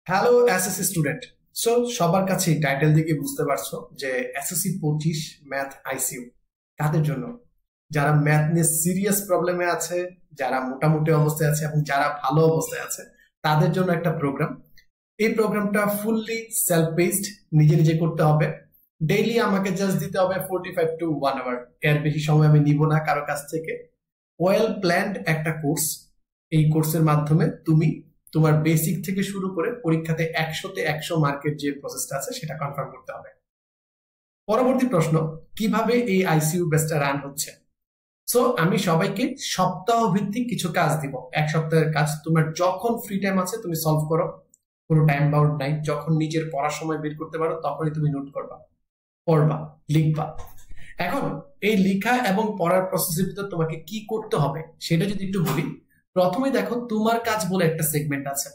Hello SSC student. So সবার কাছে title দেখে বুঝতে পারছো যে এসএসসি 25 ম্যাথ আইসিইউ কাদের জন্য? যারা ম্যাথ নিয়ে সিরিয়াস প্রবলেমে আছে, যারা মোটামুটি অবস্থায় আছে এবং যারা ভালো অবস্থায় আছে, তাদের জন্য একটা প্রোগ্রাম। এই প্রোগ্রামটা ফুললি সেলফ বেসড, নিজে নিজে করতে হবে। ডেইলি আমাকে জাস্ট দিতে হবে 45 to 1 আওয়ার, এর বেশি সময় আমি নিব না কারো কাছ থেকে। ওয়েল প্ল্যান্ড একটা কোর্স। এই কোর্সের মাধ্যমে তুমি তোমার বেসিক থেকে শুরু করে পরীক্ষাতে 100-তে 100 মার্কের যে প্রসেসটা আছে সেটা কনফার্ম করতে হবে। পরবর্তী প্রশ্ন, কিভাবে এই আইসিইউ ব্যাচটা রান হচ্ছে? সো আমি সবাইকে সপ্তাহ ভিত্তিক কিছু কাজ দিব। এক সপ্তাহের কাজ তোমার যখন ফ্রি টাইম আছে তুমি সলভ করো, কোনো টাইম বাউন্ড নাই। যখন নিজের পড়ার সময় বের করতে পারো তখনই তুমি নোট করবা, পড়বা, লিখবা। এখন এই লেখা এবং পড়ার প্রসেসের ভিতর তোমাকে কি করতে হবে সেটা যদি একটু বলি। প্রথমে দেখো, তোমার কাজ বলে একটা সেগমেন্ট আছে।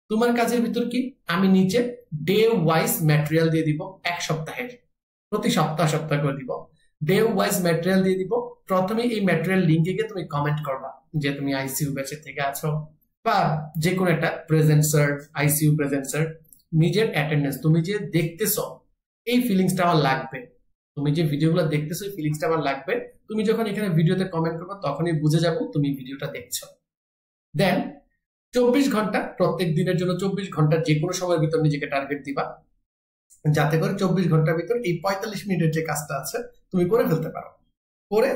তোমার কাজের ভিতর কি, আমি নিচে ডে ওয়াইজ ম্যাটেরিয়াল দিয়ে দিব। এক সপ্তাহের, প্রতি সপ্তাহ সপ্তাহ করে দিব। ডে ওয়াইজ ম্যাটেরিয়াল দিয়ে দিব। প্রথমে এই ম্যাটেরিয়াল লিঙ্কে গিয়ে তুমি কমেন্ট করবা যে তুমি আইসিইউ ব্যাচে থেকে আছো, বা যে কোনো একটা present sir, ICU present sir. নিজের অ্যাটেন্ডেন্স তুমি যে দেখতেছো, এই ফিলিংসটা আমার লাগবে। তুমি যে ভিডিওগুলো দেখতেছো এই ফিলিংসটা আমার লাগবে। তুমি যখন এখানে ভিডিওতে কমেন্ট করবে তখনই বুঝে যাবো তুমি ভিডিওটা দেখছো। দেন 24 ঘন্টা, প্রত্যেক দিনের জন্য 24 ঘন্টা যে কোনো সময়ের ভিতর নিজেকে টার্গেট দিবা, যাতে করে 24 ঘন্টার ভিতর এই 45 মিনিটের যে কাজটা আছে তুমি করে ফেলতে পারো। করে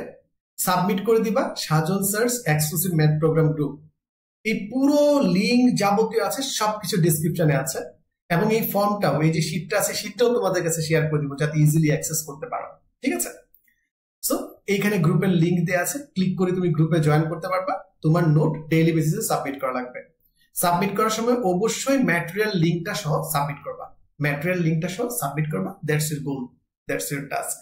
সাবমিট করে দিবা সাজন স্যারস এক্সক্লুসিভ ম্যাথ প্রোগ্রাম গ্রুপ। এই পুরো লিঙ্ক যাবতীয় আছে, সবকিছু ডিসক্রিপশনে আছে। এবং এই ফর্মটাও, এই যে শীটটা আছে, শীটটাও তোমাদের কাছে শেয়ার করে দিব যাতে ইজিলি অ্যাক্সেস করতে পারো। ঠিক আছে? সো এইখানে গ্রুপের লিঙ্ক দেওয়া আছে, ক্লিক করে তুমি গ্রুপে জয়েন করতে পারবা। তোমার নোট ডেইলি বেসিসে সাবমিট করা লাগবে। সাবমিট করার সময় অবশ্যই ম্যাটেরিয়াল লিঙ্কটা সহ সাবমিট করবা। ম্যাটেরিয়াল লিঙ্কটা সহ সাবমিট করবা। That's your goal, that's your task.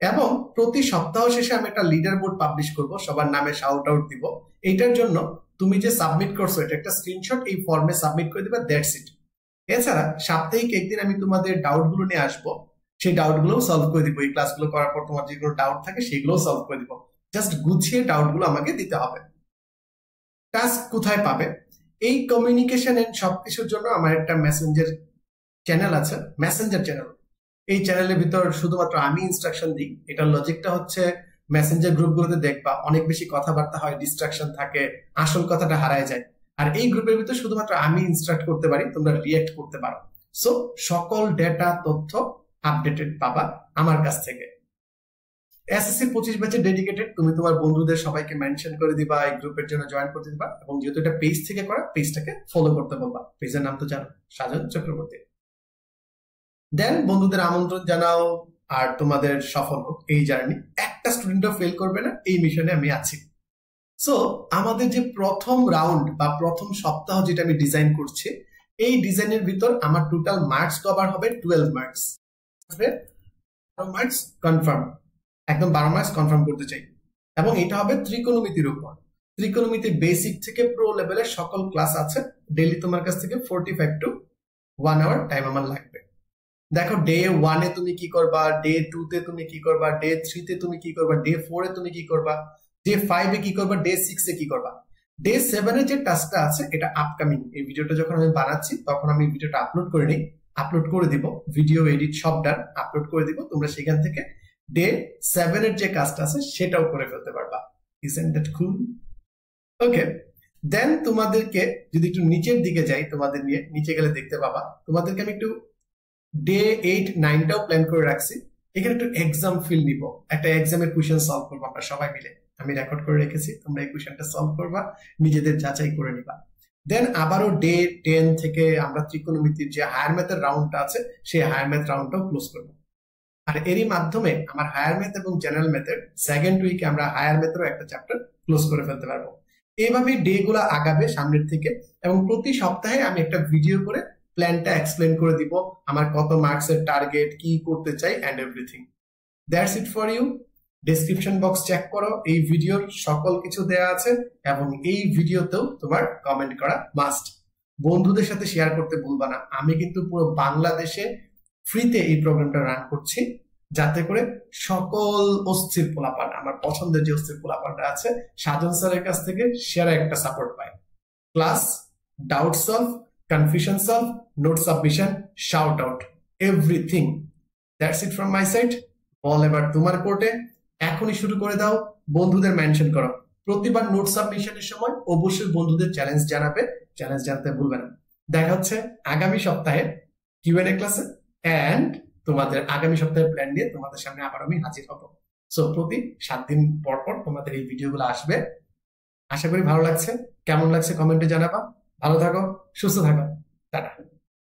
এবং প্রতি সপ্তাহ শেষে আমি একটা লিডার বোর্ড পাবলিশ করব, সবার নামে শাউট আউট দিব। এইটার জন্য তুমি যে সাবমিট করছো এটা একটা স্ক্রিনশট এই ফর্মে সাবমিট করে দিবা। That's it. এছাড়া সাপ্তাহিক একদিন আমি তোমাদের ডাউট গুলো নিয়ে আসবো, সেই ডাউট গুলো সলভ করে দিব। এই ক্লাসগুলো করার পর তোমার যেগুলো ডাউট থাকে সেগুলো সলভ করে দিব। জাস্ট গুছিয়ে ডাউট গুলো আমাকে দিতে হবে। টাস্ক কোথায় পাবে? এই কমিউনিকেশন এন্ড সবকিছুর জন্য আমার একটা মেসেঞ্জার চ্যানেল আছে, মেসেঞ্জার চ্যানেল। এই চ্যানেলের ভিতর শুধুমাত্র আমি ইনস্ট্রাকশন দিই। এটার লজিকটা হচ্ছে, মেসেঞ্জার গ্রুপগুলোতে দেখবা অনেক বেশি কথাবার্তা হয়, ডিস্ট্রাকশন থাকে, আসল কথাটা হারায় যায়। আর এই গ্রুপের ভিতর শুধুমাত্র আমি ইনস্ট্রাক্ট করতে পারি, তোমরা রিয়েক্ট করতে পারো। সো সকল ডেটা তথ্য আপডেটেড পাবা আমার কাছ থেকে। এসএসসি 25 ব্যাচে ডেডিকেটেড, তুমি তোমার বন্ধুদের সবাইকে মেনশন করে দিবা, এই গ্রুপের জন্য জয়েন করতে দিবা। এবং যেহেতু এটা পেজ থেকে করা, পেজটাকে ফলো করতে বলবা। পেজের নাম তো জানো, সাজন চক্রবর্তী। দেন বন্ধুদের আমন্ত্রণ জানাও, আর তোমাদের সফল হোক এই জার্নি। একটা স্টুডেন্টও ফেল করবে না, এই মিশনে আমি আছি। সো আমাদের যে প্রথম রাউন্ড বা প্রথম সপ্তাহ যেটা আমি ডিজাইন করছি, এই ডিজাইনের ভিতর আমার টোটাল মার্কস কভার হবে 12 মার্কস। 12 মার্কস কনফার্ম, একদম 12 মার্কস কনফার্ম করতে চাই। এবং এটা হবে ত্রিকোণমিতির উপর। ত্রিকোণমিতি বেসিক থেকে প্রো লেভেলের সকল ক্লাস আছে। ডেইলি তোমার কাছ থেকে 45 to 1 আওয়ার টাইম আমার লাগবে। দেখো, ডে 1-এ তুমি কি করবা, ডে 2-তে তুমি কি করবা, ডে 3-তে তুমি কি করবা, ডে 4-এ তুমি কি করবা, ডে 5-এ কি করবা, ডে 6-এ কি করবা। ডে 7-এ যে টাস্কটা আছে এটা আপকামিং। এই ভিডিওটা যখন আমি বানাচ্ছি তখন আমি ভিডিওটা আপলোড করে নিই, আপলোড করে দিব, ভিডিও এডিট সব ডান, আপলোড করে দিব। তোমরা সেখান থেকে ডে 7-এর যে কাজটা আছে সেটাও করে ফেলতে পারবা। ইজন্ট দ্যাট কুল? ওকে। দেন তোমাদেরকে যদি একটু নিচের দিকে যাই, তোমাদের নিয়ে নিচে গেলে দেখতে পাবা তোমাদেরকে আমি একটু ডে 8-9টাও প্ল্যান করে রাখছি। এখানে একটু এক্সাম ফিল নিব, একটা এক্সামের কোয়েশ্চেন সলভ করবো আমরা সবাই মিলে। আমি রেকর্ড করে রেখেছি, তোমরা এই কোয়েশ্চেনটা সলভ করবা, নিজেদের যাচাই করে নিবা। দেন আবারও ডে 10 থেকে আমরা ত্রিকোণমিতির যে হায়ার ম্যাথের রাউন্ডটা আছে সেই হায়ার ম্যাথ রাউন্ডটাও ক্লোজ করবো। আর এরই মাধ্যমে আমার হায়ার ম্যাথ এবং জেনারেল ম্যাথের সেকেন্ড উইকে আমরা হায়ার ম্যাথেরও একটা চ্যাপ্টার ক্লোজ করে ফেলতে পারবো। এইভাবে ডে গুলা আগাবে সামনের থেকে। এবং প্রতি সপ্তাহে আমি একটা ভিডিও করে প্ল্যানটা এক্সপ্লেন করে দিব, আমার কত মার্কসের টার্গেট, কি করতে চাই and everything. That's it for you. Description box check করো, এই ভিডিওর সকল কিছু দেয়া আছে। এবং এই ভিডিওতেও তোমার কমেন্ট করা মাস্ট। বন্ধুদের সাথে শেয়ার করতে ভুলবা না। আমি কিন্তু পুরো বাংলাদেশে ফ্রিতে এই প্রোগ্রামটা রান করছি, যাতে করে সকল অস্থির পোলাপান, আমার পছন্দের যে অস্থির পোলাপানটা আছে, সাজন স্যারের কাছ থেকে সেরা একটা সাপোর্ট পায়। Class, doubt solve, confusion solve, note submission, shout out, everything. That's it from my side. বল এবার তোমার কোর্টে, এখনই শুরু করে দাও, বন্ধুদের মেনশন করো। প্রতিবার নোট সাবমিশনের সময় অবশ্যই বন্ধুদের চ্যালেঞ্জ জানাবে, চ্যালেঞ্জ জানাতে ভুলবে না। দেখা হচ্ছে আগামী সপ্তাহে কিউএনএ ক্লাসে, এন্ড তোমাদের আগামী সপ্তাহের প্ল্যান নিয়ে তোমাদের সামনে আবার আমি হাজির হব। সো প্রতি 7 দিন পর পর তোমাদের এই ভিডিওগুলো আসবে। আশা করি ভালো লাগছে। কেমন লাগছে কমেন্টে জানাবা। ভালো থাকো, সুস্থ থাকো, টাটা।